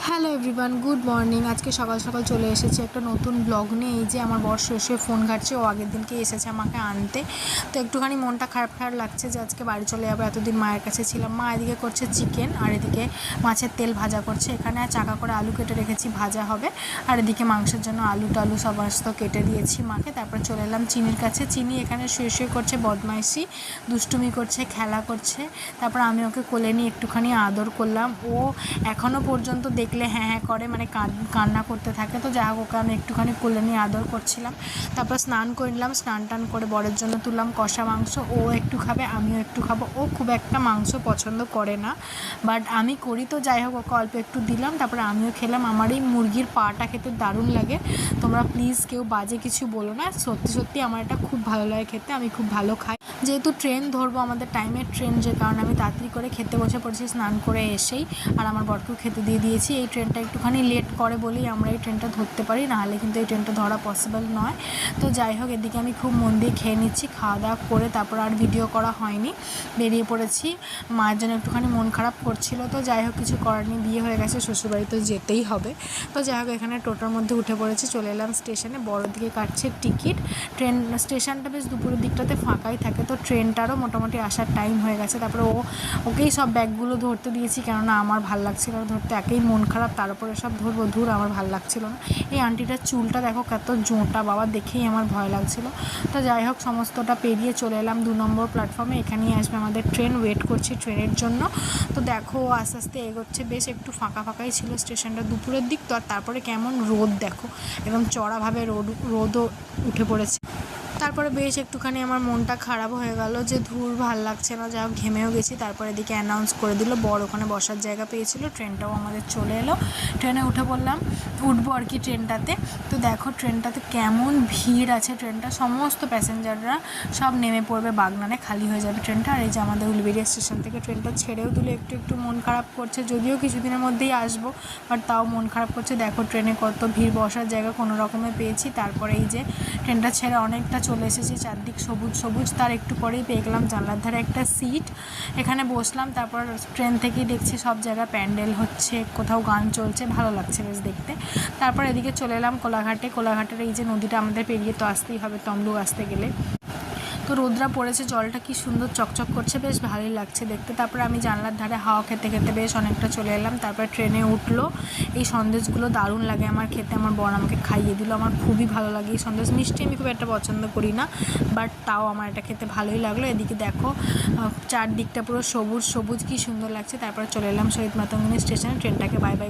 Hello everyone, good morning. আজকে সকাল সকাল চলে এসেছি একটা নতুন ব্লগ নিয়ে। এই যে আমার বর শুয়ে ফোন ঘাটছে, ও আগের দিনকে এসেছে আমাকে আনতে। তো একটুখানি মনটা খারাপ খারাপ লাগছে যে আজকে বাড়ি চলে যাবো। এতদিন মায়ের কাছে ছিলাম। মা এদিকে করছে চিকেন আর এদিকে মাছের তেল ভাজা করছে। এখানে চাকা করে আলু কেটে রেখেছি, ভাজা হবে। আর এদিকে মাংসের জন্য আলু টালু সমস্ত কেটে দিয়েছি মাকে। তারপর চলে এলাম চিনির কাছে। চিনি এখানে শুয়ে করছে বদমাইশি, দুষ্টুমি করছে, খেলা করছে। তারপর আমি ওকে কোলে নিয়ে একটুখানি আদর করলাম। ও এখনও পর্যন্ত দেখলে হ্যাঁ হ্যাঁ করে, মানে কান্না করতে থাকে। তো যাই হোক, ওকে আমি একটুখানি কোলে নিয়ে আদর করছিলাম। তারপর স্নান করে নিলাম। স্নান টান করে বরের জন্য তুললাম কষা মাংস। ও একটু খাবে, আমিও একটু খাবো। ও খুব একটা মাংস পছন্দ করে না, বাট আমি করি। তো যাই হোক, ওকে অল্প একটু দিলাম। তারপরে আমিও খেলাম। আমার এই মুরগির পাটা খেতে দারুণ লাগে। তোমরা প্লিজ কেউ বাজে কিছু বলো না, সত্যি সত্যি আমার এটা খুব ভালো লাগে খেতে। আমি খুব ভালো খাই। যেহেতু ট্রেন ধরবো, আমাদের টাইমের ট্রেন, যে কারণে আমি তাড়াতাড়ি করে খেতে বসে পড়েছি স্নান করে এসেই। আর আমার বরকেও খেতে দিয়ে দিয়েছি। এই ট্রেনটা একটুখানি লেট করে বলেই আমরা এই ট্রেনটা ধরতে পারি, নাহলে কিন্তু এই ট্রেনটা ধরা পসিবল নয়। তো যাই হোক, এদিকে আমি খুব মন দিয়ে খেয়ে নিচ্ছি। খাওয়া দাওয়া করে তারপর আর ভিডিও করা হয়নি, বেরিয়ে পড়েছি। মায়ের জন্য একটুখানি মন খারাপ করছিল। তো যাই হোক, কিছু করার নেই, বিয়ে হয়ে গেছে, শ্বশুরবাড়ি তো যেতেই হবে। তো যাই হোক, এখানে টোটোর মধ্যে উঠে পড়েছি, চলে এলাম স্টেশনে। বড় দিকে কাটছে টিকিট। ট্রেন স্টেশনটা বেশ দুপুরের দিকটাতে ফাঁকাই থাকে। তো ট্রেনটারও মোটামুটি আসার টাইম হয়ে গেছে। তারপরে ওকেই সব ব্যাগগুলো ধরতে দিয়েছি, কেননা আমার ভাল লাগছিল না ধরতে। একেই মন খারাপ, তার উপরে সব ধরবো, ধুর আমার ভাল লাগছিল না। এই আন্টিটার চুলটা দেখো কত জোঁটা, বাবা দেখেই আমার ভয় লাগছিল। তো যাই হোক, সমস্তটা পেরিয়ে চলে এলাম 2 নম্বর প্ল্যাটফর্মে। এখানেই আসবে আমাদের ট্রেন, ওয়েট করছি ট্রেনের জন্য। তো দেখো, আস্তে আস্তে এগোচ্ছে। বেশ একটু ফাঁকা ফাঁকাই ছিল স্টেশনটা দুপুরের দিক তো। আর তারপরে কেমন রোদ দেখো, একদম চড়াভাবে রোদও উঠে পড়েছে। তারপরে বেশ একটুখানি আমার মনটা খারাপ হয়ে গেল যে ধুর, ভাল লাগছে না। যা হোক, ঘেমেও গেছি। তারপরে এদিকে অ্যানাউন্স করে দিল, বড় ওখানে বসার জায়গা পেয়েছিল। ট্রেনটাও আমাদের চলে এলো। ট্রেনে উঠে পড়লাম, উঠবো আর কি ট্রেনটাতে। তো দেখো ট্রেনটাতে কেমন ভিড় আছে। ট্রেনটা সমস্ত প্যাসেঞ্জাররা সব নেমে পড়বে বাগনানে, খালি হয়ে যাবে ট্রেনটা। আর এই যে আমাদের উলুবেড়িয়া স্টেশন থেকে ট্রেনটা ছেড়েও দিল। একটু একটু মন খারাপ করছে, যদিও কিছুদিনের মধ্যেই আসবো, বাট তাও মন খারাপ করছে। দেখো ট্রেনে কত ভিড়, বসার জায়গা কোনো রকমে পেয়েছি। তারপরে এই যে ট্রেনটা ছেড়ে অনেকটা চলে এসেছি, চারদিক সবুজ সবুজ। তার একটু পরেই পেয়ে গেলাম জানলার ধারে একটা সিট, এখানে বসলাম। তারপর ট্রেন থেকেই দেখছি সব জায়গায় প্যান্ডেল হচ্ছে, কোথাও গান চলছে, ভালো লাগছে বেশ দেখতে। তারপর এদিকে চলে এলাম কোলাঘাটে। কোলাঘাটের এই যে নদীটা আমাদের পেরিয়ে তো আসতেই হবে তমলুক আসতে গেলে। তো রোদরা পড়েছে, জলটা কি সুন্দর চকচক করছে, বেশ ভালোই লাগছে দেখতে। তারপরে আমি জানলার ধারে হাওয়া খেতে খেতে বেশ অনেকটা চলে এলাম। তারপরে ট্রেনে উঠলো। এই সন্দেশগুলো দারুণ লাগে আমার খেতে, আমার বর আমাকে খাইয়ে দিল। আমার খুবই ভালো লাগে এই সন্দেশ। মিষ্টি আমি খুব একটা পছন্দ করি না, বাট তাও আমার এটা খেতে ভালোই লাগলো। এদিকে দেখো চারদিকটা পুরো সবুজ সবুজ, কি সুন্দর লাগছে। তারপরে চলে এলাম শহীদ মাতঙ্গিনী স্টেশনে। ট্রেনটাকে বাই বাই